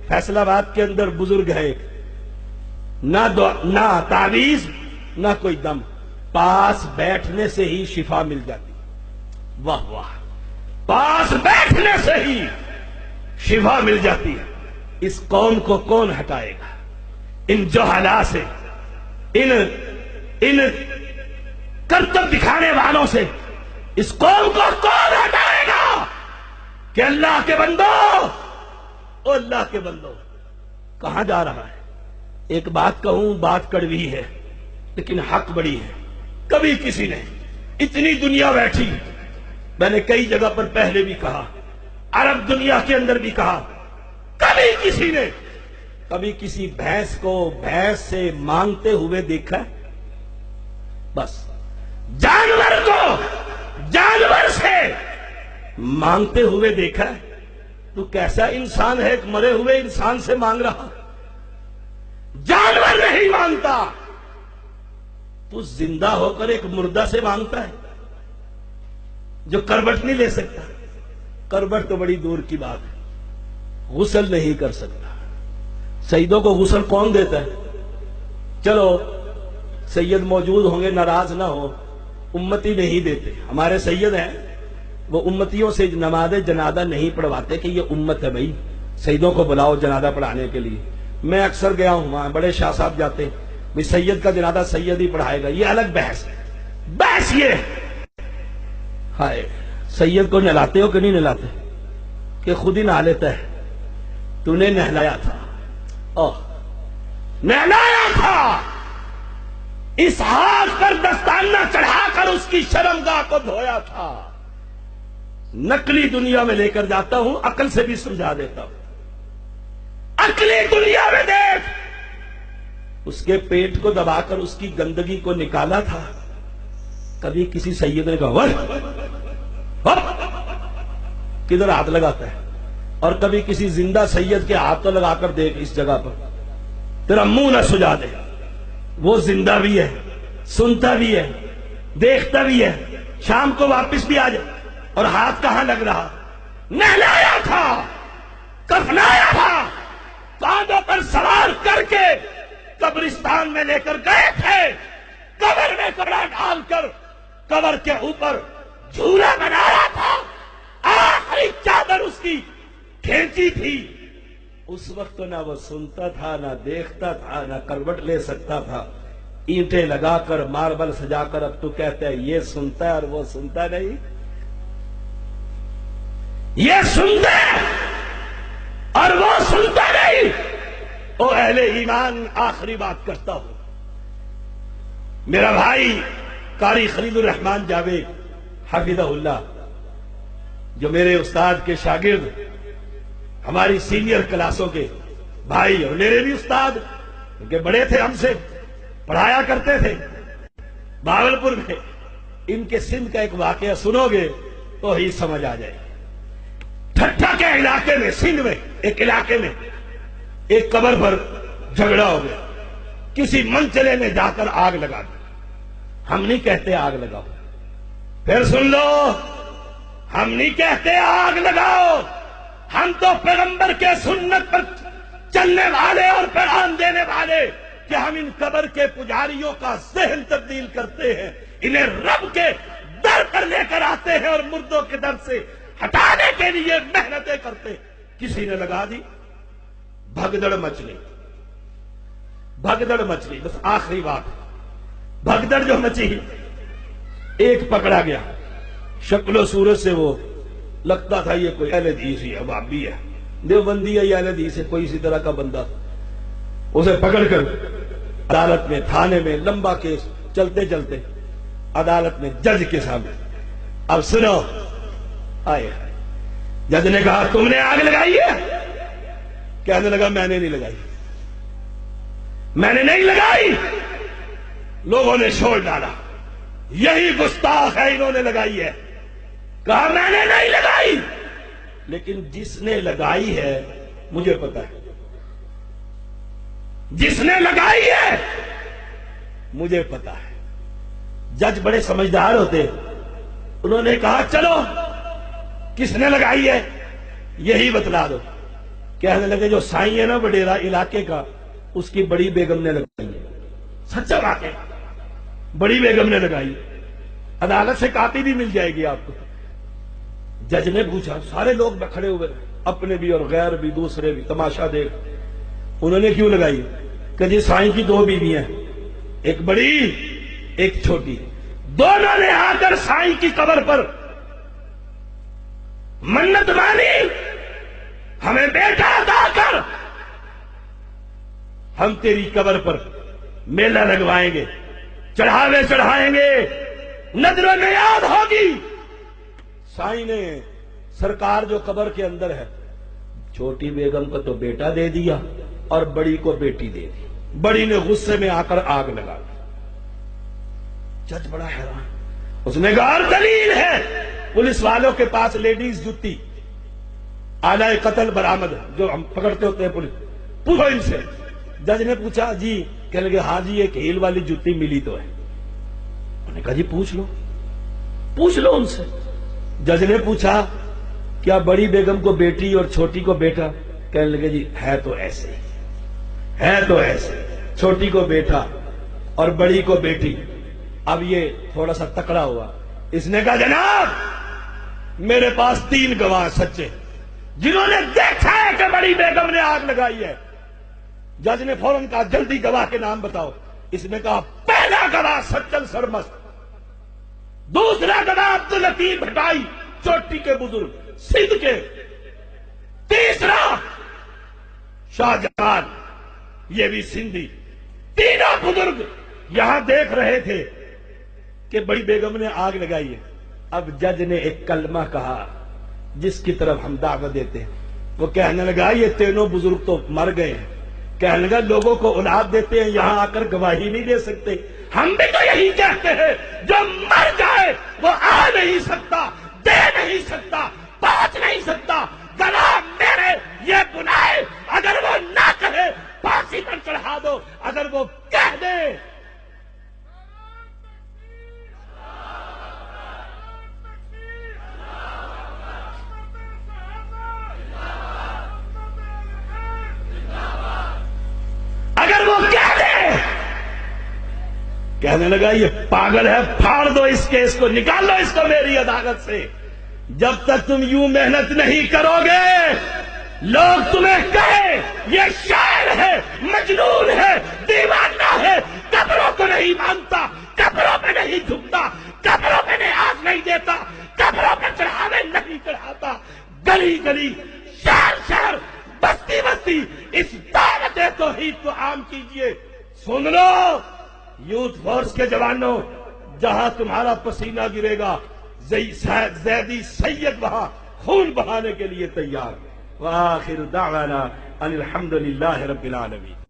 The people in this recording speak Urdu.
فیصل آباد کے اندر بزرگ ہے ایک، نہ تعویذ نہ کوئی دم، پاس بیٹھنے سے ہی شفا مل جاتی۔ واہ واہ، پاس بیٹھنے سے ہی شفا مل جاتی ہے۔ اس قوم کو کون ہٹائے گا؟ ان جہلا سے، ان کرتب دکھانے والوں سے اس قوم کو کون ہٹائے گا؟ کہ اللہ کے بندو، او اللہ کے بندو، کہاں جا رہا ہے؟ ایک بات کہوں، بات کڑوی ہے لیکن حق بڑی ہے۔ کبھی کسی نے اتنی دنیا بیٹھی، میں نے کئی جگہ پر پہلے بھی کہا، عرب دنیا کے اندر بھی کہا، کبھی کسی نے کسی بھینس کو بھینس سے مانگتے ہوئے دیکھا ہے؟ بس جانور کو جانور سے مانگتے ہوئے دیکھا ہے؟ تو کیسا انسان ہے ایک مرے ہوئے انسان سے مانگ رہا؟ جانور نہیں مانگتا، تو زندہ ہو کر ایک مردہ سے مانگتا ہے جو کروٹ نہیں لے سکتا۔ کروٹ تو بڑی دور کی بات ہے، غسل نہیں کر سکتا۔ سیدوں کو غسل کون دیتا ہے؟ چلو سید موجود ہوں گے، ناراض نہ ہو، امتی نہیں دیتے۔ ہمارے سید ہیں، وہ امتیوں سے نماز جنازہ نہیں پڑھواتے کہ یہ امت ہے بھائی، سیدوں کو بلاؤ جنازہ پڑھانے کے لیے۔ میں اکثر گیا ہوں وہاں، بڑے شاہ صاحب جاتے ہیں، سید کا جنازہ سید ہی پڑھائے گا، یہ الگ بحث ہے۔ بحث یہ ہائے، سید کو نہلاتے ہو کہ نہیں نہلاتے؟ کہ خود ہی نہا لیتا ہے، تو نے نہلایا تھا، نہلایا تھا، اس ہاتھ پر دستانہ چڑھا کر اس کی شرمگاہ کو دھویا تھا۔ نقلی دنیا میں لے کر جاتا ہوں، عقل سے بھی سمجھا دیتا ہوں۔ عقلی دنیا میں دیکھ، اس کے پیٹ کو دبا کر اس کی گندگی کو نکالا تھا۔ کبھی کسی سید نے کہا کدھر ہاتھ لگاتا ہے؟ اور کبھی کسی زندہ سید کے ہاتھ تو لگا کر دیکھ اس جگہ پر، تیرا منہ نہ سجا دے۔ وہ زندہ بھی ہے، سنتا بھی ہے، دیکھتا بھی ہے، شام کو واپس بھی آ جائے، اور ہاتھ کہاں لگ رہا؟ نہلایا تھا، کفنایا تھا، کاندھوں پر سوار کر کے قبرستان میں لے کر گئے تھے، قبر میں کپڑا ڈال کر قبر کے اوپر جھولا بنایا تھا، آخری چادر اس کی کھینچی تھی۔ اس وقت نہ وہ سنتا تھا، نہ دیکھتا تھا، نہ کروٹ لے سکتا تھا۔ اینٹیں لگا کر، ماربل سجا کر، اب تو کہتا ہے یہ سنتا ہے اور وہ سنتا نہیں۔ یہ سنتا ہے اور وہ سنتا نہیں۔ او اہل ایمان، آخری بات کرتا ہوں، میرا بھائی قاری خلیل الرحمن جاوید حفظہ اللہ، جو میرے استاد کے شاگرد، ہماری سینئر کلاسوں کے بھائی، اور میرے بھی استاد، کیونکہ بڑے تھے ہم سے، پڑھایا کرتے تھے بھاگلپور میں۔ ان کے سندھ کا ایک واقعہ سنو گے تو ہی سمجھ آ جائے۔ ٹھٹھا کے علاقے میں، سندھ میں ایک علاقے میں ایک قبر پر جھگڑا ہو گیا، کسی منچلے نے جا کر آگ لگا دی۔ ہم نہیں کہتے آگ لگاؤ، پھر سن لو، ہم نہیں کہتے آگ لگاؤ، ہم تو پیغمبر کے سنت پر چلنے والے اور پیغام دینے والے، کہ ہم ان قبر کے پجاریوں کا ذہن تبدیل کرتے ہیں، انہیں رب کے در پر لے کر آتے ہیں اور مردوں کے در سے ہٹانے کے لیے محنتیں کرتے۔ کسی نے لگا دی، بھگدڑ مچ گئی، بھگدڑ مچ گئی۔ بس آخری بات، بھگدڑ جو مچی، ایک پکڑا گیا، شکل و صورت سے وہ لگتا تھا یہ کوئی اہل حدیث ہی ہے، وہابی ہے، دیوبندی ہے یا اہل حدیث ہے، کوئی اسی طرح کا بندہ۔ اسے پکڑ کر عدالت میں، تھانے میں، لمبا کیس چلتے چلتے عدالت میں جج کے سامنے، اب سنو، آئے، جج نے کہا تم نے آگ لگائی ہے؟ کہنے لگا میں نے نہیں لگائی، میں نے نہیں لگائی۔ لوگوں نے شور ڈالا، یہی گستاخ ہے، انہوں نے لگائی ہے۔ کہا میں نے نہیں لگائی، لیکن جس نے لگائی ہے مجھے پتا ہے، جس نے لگائی ہے مجھے پتا ہے۔ جج بڑے سمجھدار ہوتے، انہوں نے کہا چلو کس نے لگائی ہے یہی بتلا دو۔ کہنے لگے جو سائیں ہے نا وڈیرا علاقے کا، اس کی بڑی بیگم نے لگائی ہے. سچا بات ہے، بڑی بیگم نے لگائی. عدالت سے کاپی بھی مل جائے گی آپ کو. جج نے پوچھا، سارے لوگ کھڑے ہوئے، اپنے بھی اور غیر بھی، دوسرے بھی تماشا دیکھ. انہوں نے کیوں لگائی؟ کہ جی سائیں کی 2 بیویاں، ایک بڑی ایک چھوٹی. دونوں نے آ کر سائیں کی قبر پر منت مانی، ہمیں بیٹا عطا کر، ہم تیری قبر پر میلہ لگوائیں گے، چڑھاوے چڑھائیں گے، نظر و نیاز ہوگی. سائیں نے سرکار جو قبر کے اندر ہے، چھوٹی بیگم کو تو بیٹا دے دیا اور بڑی کو بیٹی دے دی. بڑی نے غصے میں آ کر آگ لگا دی. جج بڑا حیران، اس نے کہا اور دلیل ہے. پولیس والوں کے پاس لیڈیز جوتی آلہ قتل برآمد، جو ہم پکڑتے ہوتے ہیں پولیس، پوچھو ان سے. جج نے پوچھا جی، کہنے لگے ہاں جی ایک ہیل والی جوتی ملی تو ہے. انہوں نے کہا جی پوچھ لو ان سے. جج نے پوچھا کیا بڑی بیگم کو بیٹی اور چھوٹی کو بیٹا؟ کہنے لگے جی ہے تو ایسے، چھوٹی کو بیٹا اور بڑی کو بیٹی. اب یہ تھوڑا سا تکڑا ہوا. اس نے کہا جناب میرے پاس 3 گواہ سچے جنہوں نے دیکھا ہے کہ بڑی بیگم نے آگ لگائی ہے. جج نے فوراً کہا جلدی گواہ کے نام بتاؤ. اس نے کہا پہلا گواہ سچل سرمست، دوسرا گواہ عبداللطیف بھٹائی چوٹی کے بزرگ سندھ کے، تیسرا شاہجہان یہ بھی سندھی. تینوں بزرگ یہاں دیکھ رہے تھے کہ بڑی بیگم نے آگ لگائی ہے. اب جج نے ایک کلمہ کہا جس کی طرف ہم دعوت دیتے ہیں. وہ کہنے لگا یہ تینوں بزرگ تو مر گئے ہیں. کہنے لگا لوگوں کو اولاد دیتے ہیں، یہاں آ کر گواہی نہیں دے سکتے. ہم بھی تو یہی کہتے ہیں جو مر جائے وہ آ نہیں سکتا، دے نہیں سکتا، پہنچ نہیں سکتا. گواہ میرے یہ گناہ، اگر وہ نہ کہے پھانسی پر چڑھا دو، اگر وہ کہہ دے کہنے لگا یہ پاگل ہے، پھاڑ دو اس کیس کو، نکال لو اس کو میری عدالت سے. جب تک تم یوں محنت نہیں کرو گے لوگ تمہیں کہے یہ شاعر ہے، مجنون ہے، دیوانہ ہے، قبروں کو نہیں مانتا، قبروں پہ نہیں جھکتا، قبروں پہ نیاز نہیں دیتا، قبروں پہ چڑھاوے نہیں چڑھاتا. گلی گلی، شہر شہر، بستی بستی اس دعوت توحید کو عام کیجئے. سن لو یوتھ فورس کے جوانوں، جہاں تمہارا پسینہ گرے گا زیدی سید وہاں خون بہانے کے لیے تیار. وآخر دعوانا ان الحمدللہ رب العالمین.